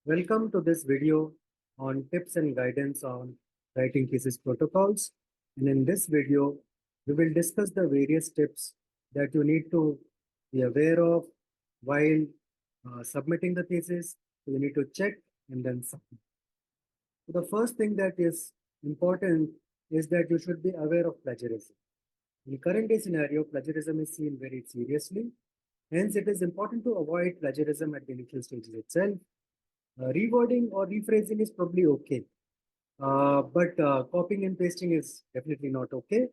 Welcome to this video on tips and guidance on writing thesis protocols. And in this video, we will discuss the various tips that you need to be aware of while submitting the thesis. So you need to check and then submit. So the first thing that is important is that you should be aware of plagiarism. In current day scenario, plagiarism is seen very seriously. Hence, it is important to avoid plagiarism at the initial stages itself. Rewording or rephrasing is probably okay, but copying and pasting is definitely not okay.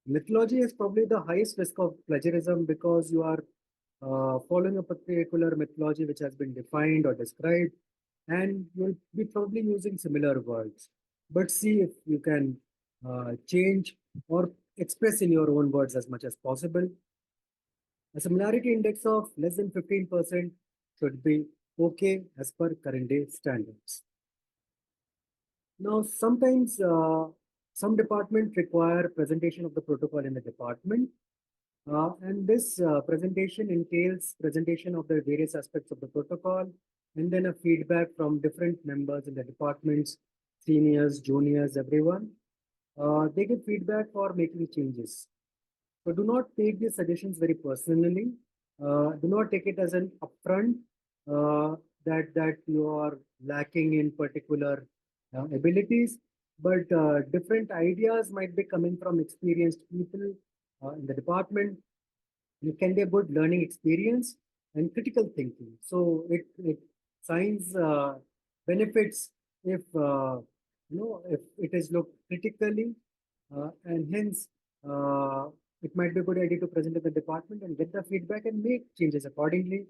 Mythology is probably the highest risk of plagiarism because you are following a particular mythology which has been defined or described, and you'll be probably using similar words. But see if you can change or express in your own words as much as possible. A similarity index of less than 15% should be okay as per current day standards. Now, sometimes some departments require presentation of the protocol in the department. And this presentation entails presentation of the various aspects of the protocol and then a feedback from different members in the departments, seniors, juniors, everyone. They give feedback for making changes. So do not take these suggestions very personally. Do not take it as an upfront that you are lacking in particular abilities, but different ideas might be coming from experienced people in the department. It can be a good learning experience and critical thinking. So it signs benefits if if it is looked critically, and hence it might be a good idea to present to the department and get the feedback and make changes accordingly,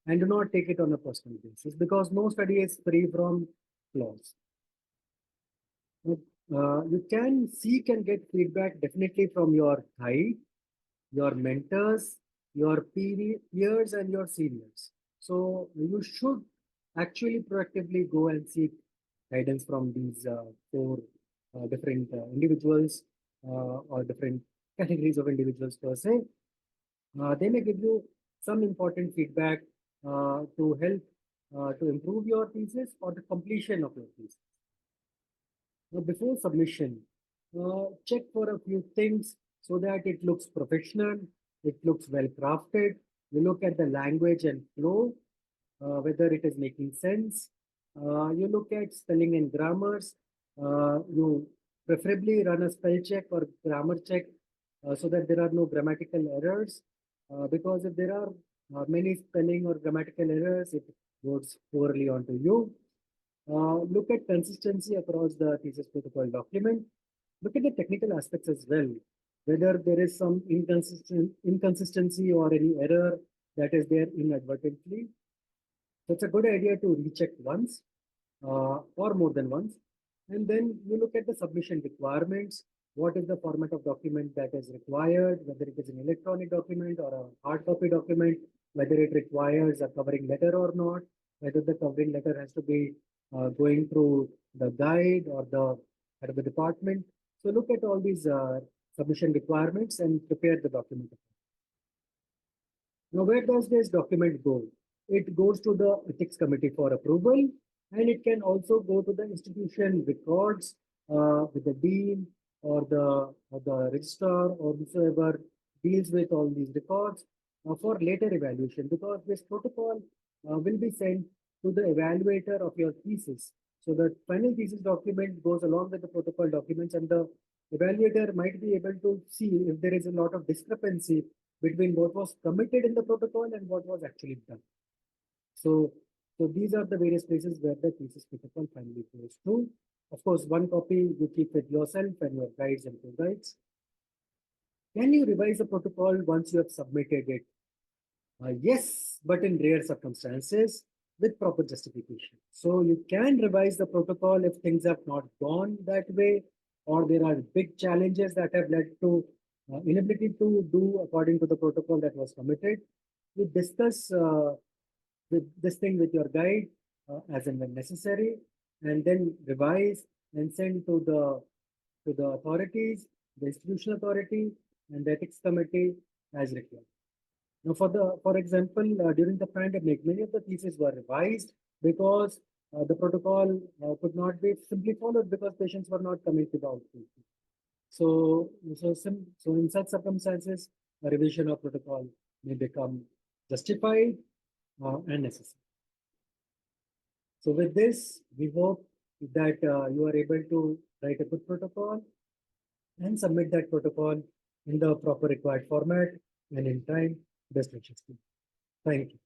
and do not take it on a personal basis because no study is free from flaws. You can seek and get feedback definitely from your guide, your mentors, your peers, and your seniors. So you should actually proactively go and seek guidance from these four different individuals or different categories of individuals per se. They may give you some important feedback to help to improve your thesis or the completion of your thesis. Now, before submission, check for a few things so that it looks professional, it looks well crafted. You look at the language and flow, whether it is making sense. You look at spelling and grammars. You preferably run a spell check or grammar check so that there are no grammatical errors. Because if there are many spelling or grammatical errors, it goes poorly onto you. Look at consistency across the thesis protocol document. Look at the technical aspects as well, whether there is some inconsistency or any error that is there inadvertently. So it's a good idea to recheck once or more than once. And then you look at the submission requirements. What is the format of document that is required, whether it is an electronic document or a hard copy document, whether it requires a covering letter or not, whether the covering letter has to be going through the guide or the head of the department. So look at all these submission requirements and prepare the document. Now, where does this document go? It goes to the ethics committee for approval, and it can also go to the institution records with the dean or the registrar or whosoever deals with all these records for later evaluation, because this protocol will be sent to the evaluator of your thesis. So the final thesis document goes along with the protocol documents, and the evaluator might be able to see if there is a lot of discrepancy between what was committed in the protocol and what was actually done. So, so these are the various places where the thesis protocol finally goes to. Of course, one copy you keep with yourself and your guides and co-guides. Can you revise the protocol once you have submitted it? Yes, but in rare circumstances with proper justification. So you can revise the protocol if things have not gone that way, or there are big challenges that have led to inability to do according to the protocol that was committed. We discuss with this thing with your guide as and when necessary, and then revise and send to the authorities, the institutional authority, and the ethics committee as required. Now, for example, during the pandemic, many of the theses were revised because the protocol could not be simply followed because patients were not coming to the outpatient. So in such circumstances, a revision of protocol may become justified and necessary. So with this, we hope that you are able to write a good protocol and submit that protocol in the proper required format and in time. Best wishes. Thank you.